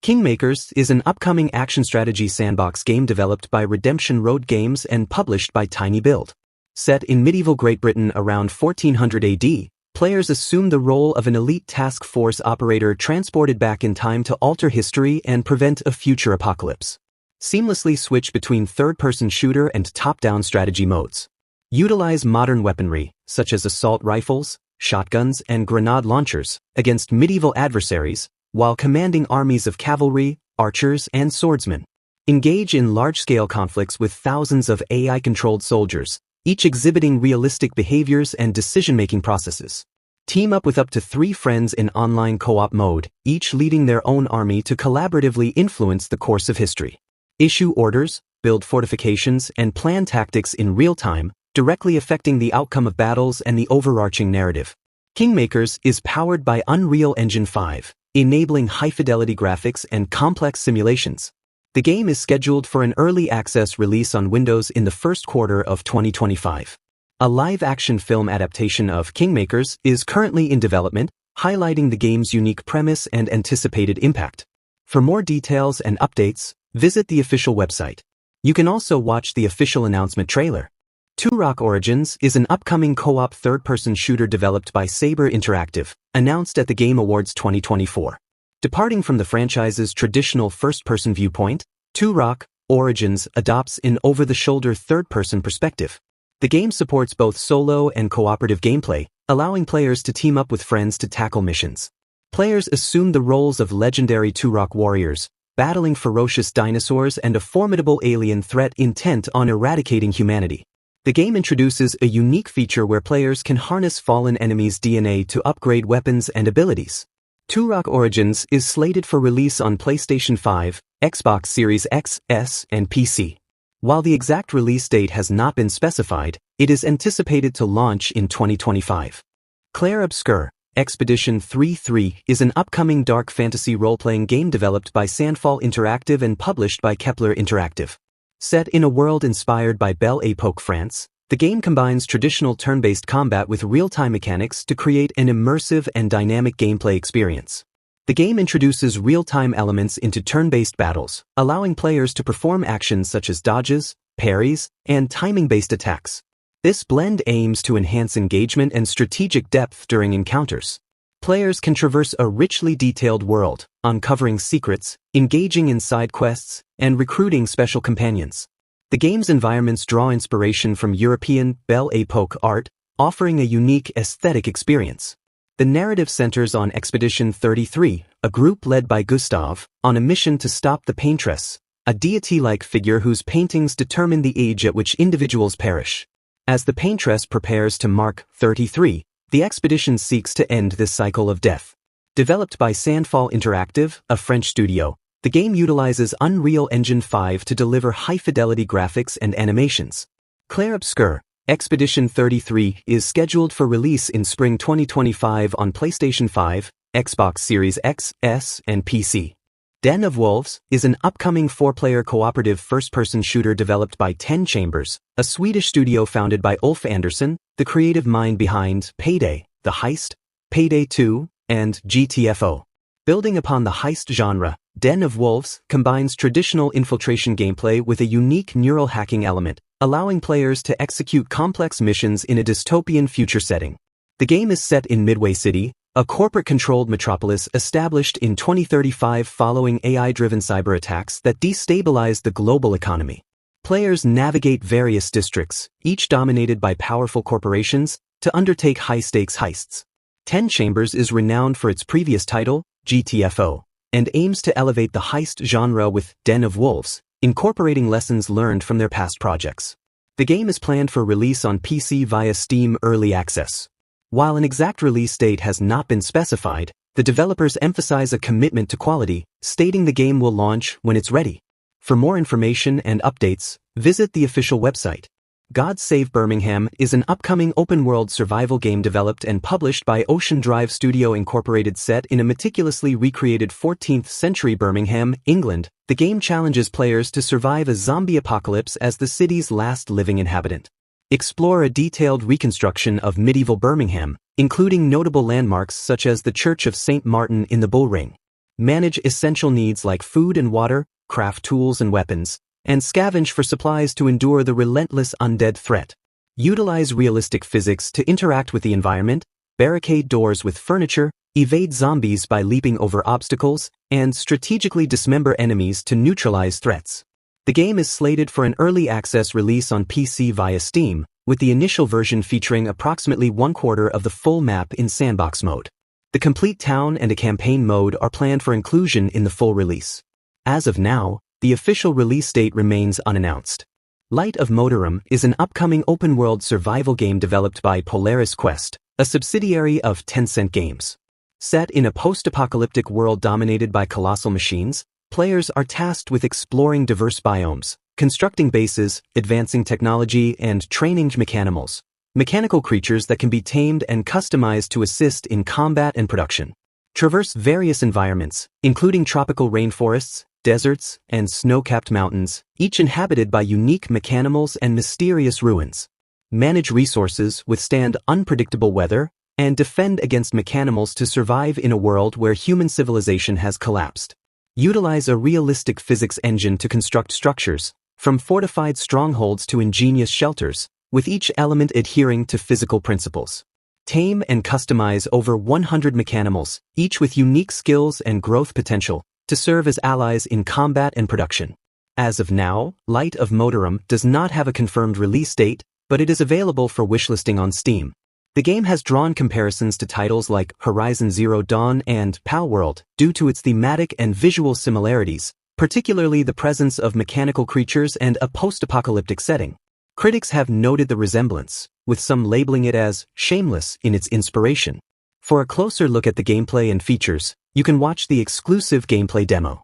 Kingmakers is an upcoming action strategy sandbox game developed by Redemption Road Games and published by Tiny Build. Set in medieval Great Britain around 1400 AD, players assume the role of an elite task force operator transported back in time to alter history and prevent a future apocalypse. Seamlessly switch between third-person shooter and top-down strategy modes. Utilize modern weaponry, such as assault rifles, shotguns, and grenade launchers, against medieval adversaries, while commanding armies of cavalry, archers, and swordsmen. Engage in large-scale conflicts with thousands of AI-controlled soldiers, each exhibiting realistic behaviors and decision-making processes. Team up with up to 3 friends in online co-op mode, each leading their own army to collaboratively influence the course of history. Issue orders, build fortifications, and plan tactics in real time, directly affecting the outcome of battles and the overarching narrative. Kingmakers is powered by Unreal Engine 5, enabling high-fidelity graphics and complex simulations. The game is scheduled for an early access release on Windows in the first quarter of 2025. A live-action film adaptation of Kingmakers is currently in development, highlighting the game's unique premise and anticipated impact. For more details and updates, visit the official website. You can also watch the official announcement trailer. Turok Origins is an upcoming co-op third-person shooter developed by Saber Interactive, announced at the Game Awards 2024. Departing from the franchise's traditional first-person viewpoint, Turok Origins adopts an over-the-shoulder third-person perspective. The game supports both solo and cooperative gameplay, allowing players to team up with friends to tackle missions. Players assume the roles of legendary Turok warriors, battling ferocious dinosaurs and a formidable alien threat intent on eradicating humanity. The game introduces a unique feature where players can harness fallen enemies' DNA to upgrade weapons and abilities. Turok Origins is slated for release on PlayStation 5, Xbox Series X, S, and PC. While the exact release date has not been specified, it is anticipated to launch in 2025. Clair Obscur, Expedition 33 is an upcoming dark fantasy role-playing game developed by Sandfall Interactive and published by Kepler Interactive. Set in a world inspired by Belle Époque France, the game combines traditional turn-based combat with real-time mechanics to create an immersive and dynamic gameplay experience. The game introduces real-time elements into turn-based battles, allowing players to perform actions such as dodges, parries, and timing-based attacks. This blend aims to enhance engagement and strategic depth during encounters. Players can traverse a richly detailed world, uncovering secrets, engaging in side quests, and recruiting special companions. The game's environments draw inspiration from European Belle Époque art, offering a unique aesthetic experience. The narrative centers on Expedition 33, a group led by Gustave, on a mission to stop the Paintress, a deity-like figure whose paintings determine the age at which individuals perish. As the Paintress prepares to mark 33, the expedition seeks to end this cycle of death. Developed by Sandfall Interactive, a French studio, the game utilizes Unreal Engine 5 to deliver high-fidelity graphics and animations. Clair Obscur, Expedition 33 is scheduled for release in spring 2025 on PlayStation 5, Xbox Series X, S, and PC. Den of Wolves is an upcoming 4-player cooperative first-person shooter developed by 10 Chambers, a Swedish studio founded by Ulf Andersson, the creative mind behind Payday, The Heist, Payday 2, and GTFO. Building upon the heist genre, Den of Wolves combines traditional infiltration gameplay with a unique neural hacking element, allowing players to execute complex missions in a dystopian future setting. The game is set in Midway City, a corporate-controlled metropolis established in 2035 following AI-driven cyber attacks that destabilized the global economy. Players navigate various districts, each dominated by powerful corporations, to undertake high-stakes heists. 10 Chambers is renowned for its previous title, GTFO, and aims to elevate the heist genre with Den of Wolves, incorporating lessons learned from their past projects. The game is planned for release on PC via Steam Early Access. While an exact release date has not been specified, the developers emphasize a commitment to quality, stating the game will launch when it's ready. For more information and updates, visit the official website. Save Birmingham is an upcoming open-world survival game developed and published by Ocean Drive Studio Incorporated. Set in a meticulously recreated 14th century Birmingham, England. The game challenges players to survive a zombie apocalypse as the city's last living inhabitant. Explore a detailed reconstruction of medieval Birmingham, including notable landmarks such as the Church of St. Martin in the Bull Ring. Manage essential needs like food and water, craft tools and weapons, and scavenge for supplies to endure the relentless undead threat. Utilize realistic physics to interact with the environment, barricade doors with furniture, evade zombies by leaping over obstacles, and strategically dismember enemies to neutralize threats. The game is slated for an early access release on PC via Steam, with the initial version featuring approximately 1/4 of the full map in sandbox mode. The complete town and a campaign mode are planned for inclusion in the full release. As of now, the official release date remains unannounced. Light of Motiram is an upcoming open-world survival game developed by Polaris Quest, a subsidiary of Tencent Games. Set in a post-apocalyptic world dominated by colossal machines, players are tasked with exploring diverse biomes, constructing bases, advancing technology, and training mechanical creatures that can be tamed and customized to assist in combat and production. Traverse various environments, including tropical rainforests, deserts, and snow-capped mountains, each inhabited by unique mechanimals and mysterious ruins. Manage resources, withstand unpredictable weather, and defend against mechanimals to survive in a world where human civilization has collapsed. Utilize a realistic physics engine to construct structures, from fortified strongholds to ingenious shelters, with each element adhering to physical principles. Tame and customize over 100 mechanimals, each with unique skills and growth potential, to serve as allies in combat and production. As of now, Light of Motiram does not have a confirmed release date, but it is available for wishlisting on Steam. The game has drawn comparisons to titles like Horizon Zero Dawn and Palworld due to its thematic and visual similarities, particularly the presence of mechanical creatures and a post-apocalyptic setting. Critics have noted the resemblance, with some labeling it as shameless in its inspiration. For a closer look at the gameplay and features, you can watch the exclusive gameplay demo.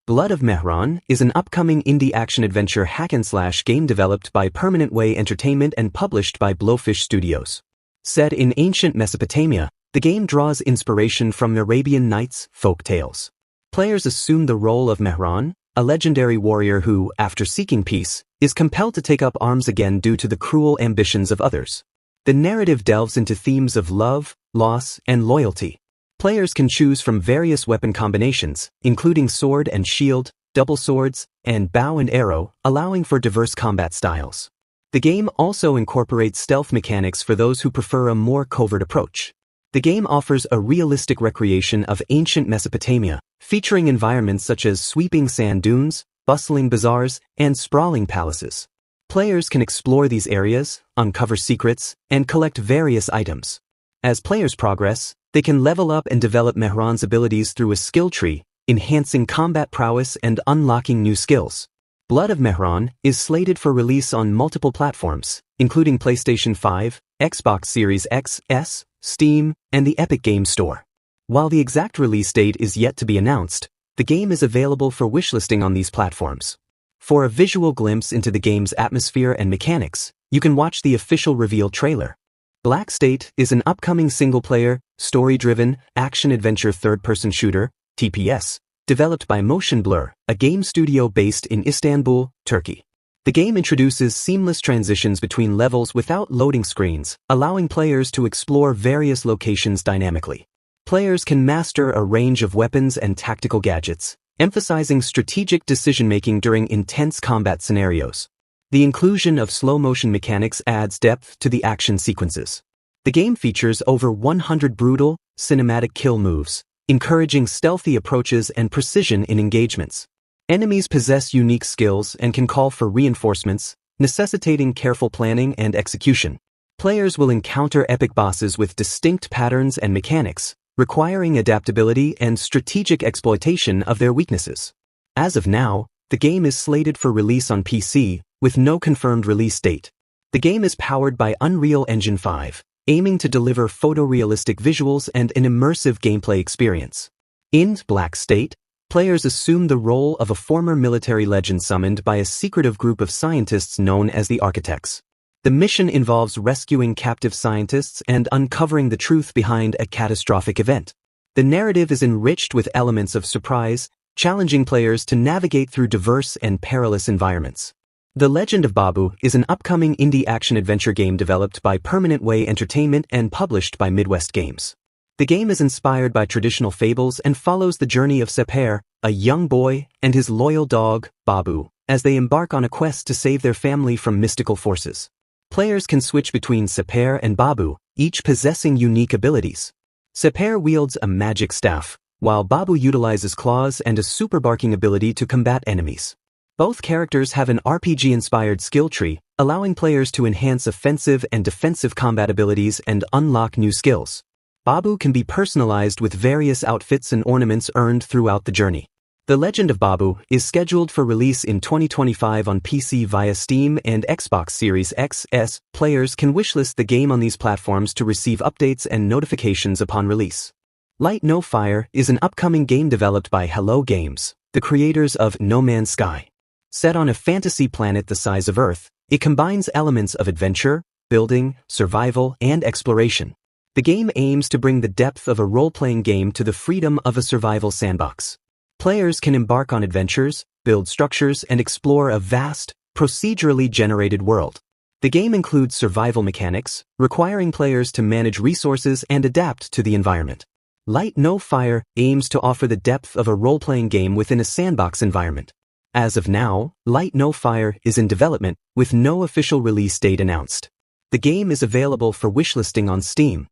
Blood of Mehan is an upcoming indie action-adventure hack-and-slash game developed by Permanent Way Entertainment and published by Blowfish Studios. Set in ancient Mesopotamia, the game draws inspiration from Arabian Nights folk tales. Players assume the role of Mehan, a legendary warrior who, after seeking peace, is compelled to take up arms again due to the cruel ambitions of others. The narrative delves into themes of love, loss, and loyalty. Players can choose from various weapon combinations, including sword and shield, double swords, and bow and arrow, allowing for diverse combat styles. The game also incorporates stealth mechanics for those who prefer a more covert approach. The game offers a realistic recreation of ancient Mesopotamia, featuring environments such as sweeping sand dunes, bustling bazaars, and sprawling palaces. Players can explore these areas, uncover secrets, and collect various items. As players progress, they can level up and develop Mehan's abilities through a skill tree, enhancing combat prowess and unlocking new skills. Blood of Mehan is slated for release on multiple platforms, including PlayStation 5, Xbox Series X, S, Steam, and the Epic Games Store. While the exact release date is yet to be announced, the game is available for wishlisting on these platforms. For a visual glimpse into the game's atmosphere and mechanics, you can watch the official reveal trailer. Black State is an upcoming single-player, story-driven, action-adventure third-person shooter, TPS, developed by Motion Blur, a game studio based in Istanbul, Turkey. The game introduces seamless transitions between levels without loading screens, allowing players to explore various locations dynamically. Players can master a range of weapons and tactical gadgets, emphasizing strategic decision-making during intense combat scenarios. The inclusion of slow-motion mechanics adds depth to the action sequences. The game features over 100 brutal, cinematic kill moves, encouraging stealthy approaches and precision in engagements. Enemies possess unique skills and can call for reinforcements, necessitating careful planning and execution. Players will encounter epic bosses with distinct patterns and mechanics, requiring adaptability and strategic exploitation of their weaknesses. As of now, the game is slated for release on PC, with no confirmed release date. The game is powered by Unreal Engine 5, aiming to deliver photorealistic visuals and an immersive gameplay experience. In Black State, players assume the role of a former military legend summoned by a secretive group of scientists known as the Architects. The mission involves rescuing captive scientists and uncovering the truth behind a catastrophic event. The narrative is enriched with elements of surprise, challenging players to navigate through diverse and perilous environments. The Legend of Baboo is an upcoming indie action-adventure game developed by Permanent Way Entertainment and published by Midwest Games. The game is inspired by traditional fables and follows the journey of Sepher, a young boy, and his loyal dog, Baboo, as they embark on a quest to save their family from mystical forces. Players can switch between Sepher and Baboo, each possessing unique abilities. Sepher wields a magic staff, while Baboo utilizes claws and a super barking ability to combat enemies. Both characters have an RPG-inspired skill tree, allowing players to enhance offensive and defensive combat abilities and unlock new skills. Baboo can be personalized with various outfits and ornaments earned throughout the journey. The Legend of Baboo is scheduled for release in 2025 on PC via Steam and Xbox Series X/S. Players can wishlist the game on these platforms to receive updates and notifications upon release. Light No Fire is an upcoming game developed by Hello Games, the creators of No Man's Sky. Set on a fantasy planet the size of Earth, it combines elements of adventure, building, survival, and exploration. The game aims to bring the depth of a role-playing game to the freedom of a survival sandbox. Players can embark on adventures, build structures, and explore a vast, procedurally generated world. The game includes survival mechanics, requiring players to manage resources and adapt to the environment. Light No Fire aims to offer the depth of a role-playing game within a sandbox environment. As of now, Light No Fire is in development, with no official release date announced. The game is available for wishlisting on Steam.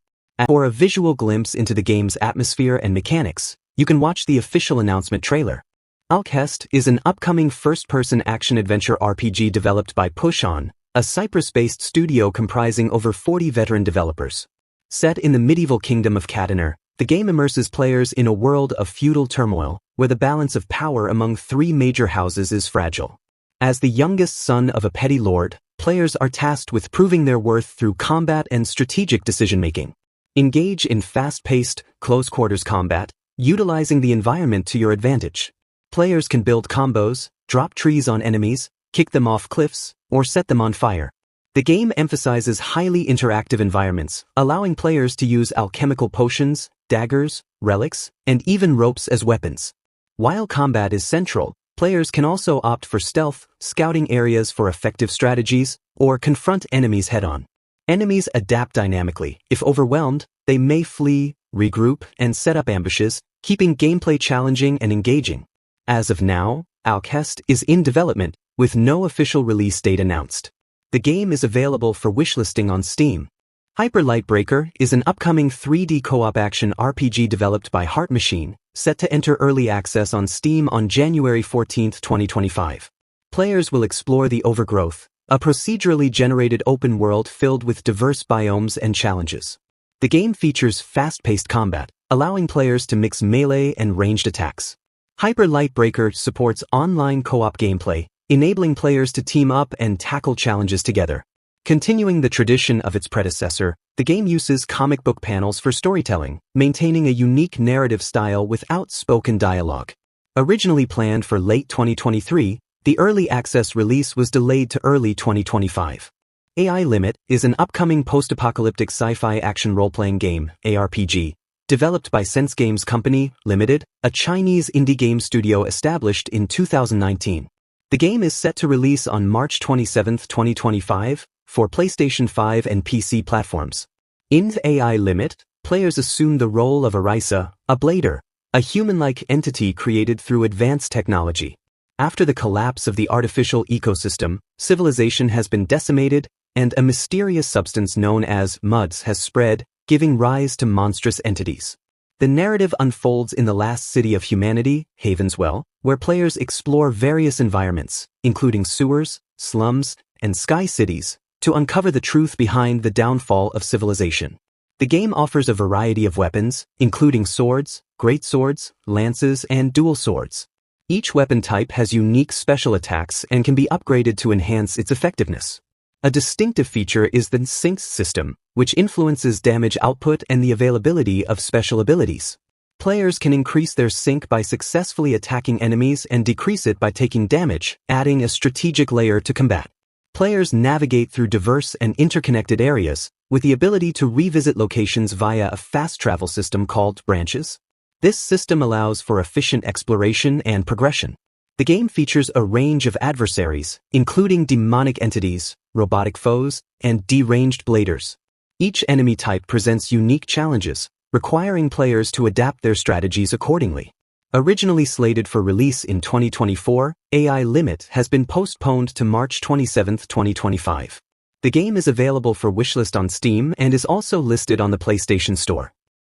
For a visual glimpse into the game's atmosphere and mechanics, you can watch the official announcement trailer. Alkahest is an upcoming first-person action-adventure RPG developed by Push-On, a Cyprus-based studio comprising over 40 veteran developers. Set in the medieval kingdom of Kataner, the game immerses players in a world of feudal turmoil, where the balance of power among three major houses is fragile. As the youngest son of a petty lord, players are tasked with proving their worth through combat and strategic decision-making. Engage in fast-paced, close-quarters combat, utilizing the environment to your advantage. Players can build combos, drop trees on enemies, kick them off cliffs, or set them on fire. The game emphasizes highly interactive environments, allowing players to use alchemical potions, daggers, relics, and even ropes as weapons. While combat is central, players can also opt for stealth, scouting areas for effective strategies, or confront enemies head-on. Enemies adapt dynamically. If overwhelmed, they may flee, regroup, and set up ambushes, keeping gameplay challenging and engaging. As of now, Alkahest is in development, with no official release date announced. The game is available for wishlisting on Steam. Hyper Light Breaker is an upcoming 3D co-op action RPG developed by Heart Machine, set to enter early access on Steam on January 14, 2025. Players will explore the Overgrowth, a procedurally generated open world filled with diverse biomes and challenges. The game features fast-paced combat, allowing players to mix melee and ranged attacks. Hyper Light Breaker supports online co-op gameplay, enabling players to team up and tackle challenges together. Continuing the tradition of its predecessor, the game uses comic book panels for storytelling, maintaining a unique narrative style without spoken dialogue. Originally planned for late 2023, the early access release was delayed to early 2025. AI Limit is an upcoming post-apocalyptic sci-fi action role-playing game, ARPG, developed by Sense Games Company, Limited, a Chinese indie game studio established in 2019. The game is set to release on March 27, 2025, for PlayStation 5 and PC platforms. In AI Limit, players assume the role of Arisa, a blader, a human-like entity created through advanced technology. After the collapse of the artificial ecosystem, civilization has been decimated, and a mysterious substance known as muds has spread, giving rise to monstrous entities. The narrative unfolds in the last city of humanity, Havenswell, where players explore various environments, including sewers, slums, and sky cities, to uncover the truth behind the downfall of civilization. The game offers a variety of weapons, including swords, greatswords, lances, and dual swords. Each weapon type has unique special attacks and can be upgraded to enhance its effectiveness. A distinctive feature is the sync system, which influences damage output and the availability of special abilities. Players can increase their sync by successfully attacking enemies and decrease it by taking damage, adding a strategic layer to combat. Players navigate through diverse and interconnected areas, with the ability to revisit locations via a fast travel system called branches. This system allows for efficient exploration and progression. The game features a range of adversaries, including demonic entities, robotic foes, and deranged bladers. Each enemy type presents unique challenges, requiring players to adapt their strategies accordingly. Originally slated for release in 2024, AI Limit has been postponed to March 27, 2025. The game is available for wishlist on Steam and is also listed on the PlayStation Store.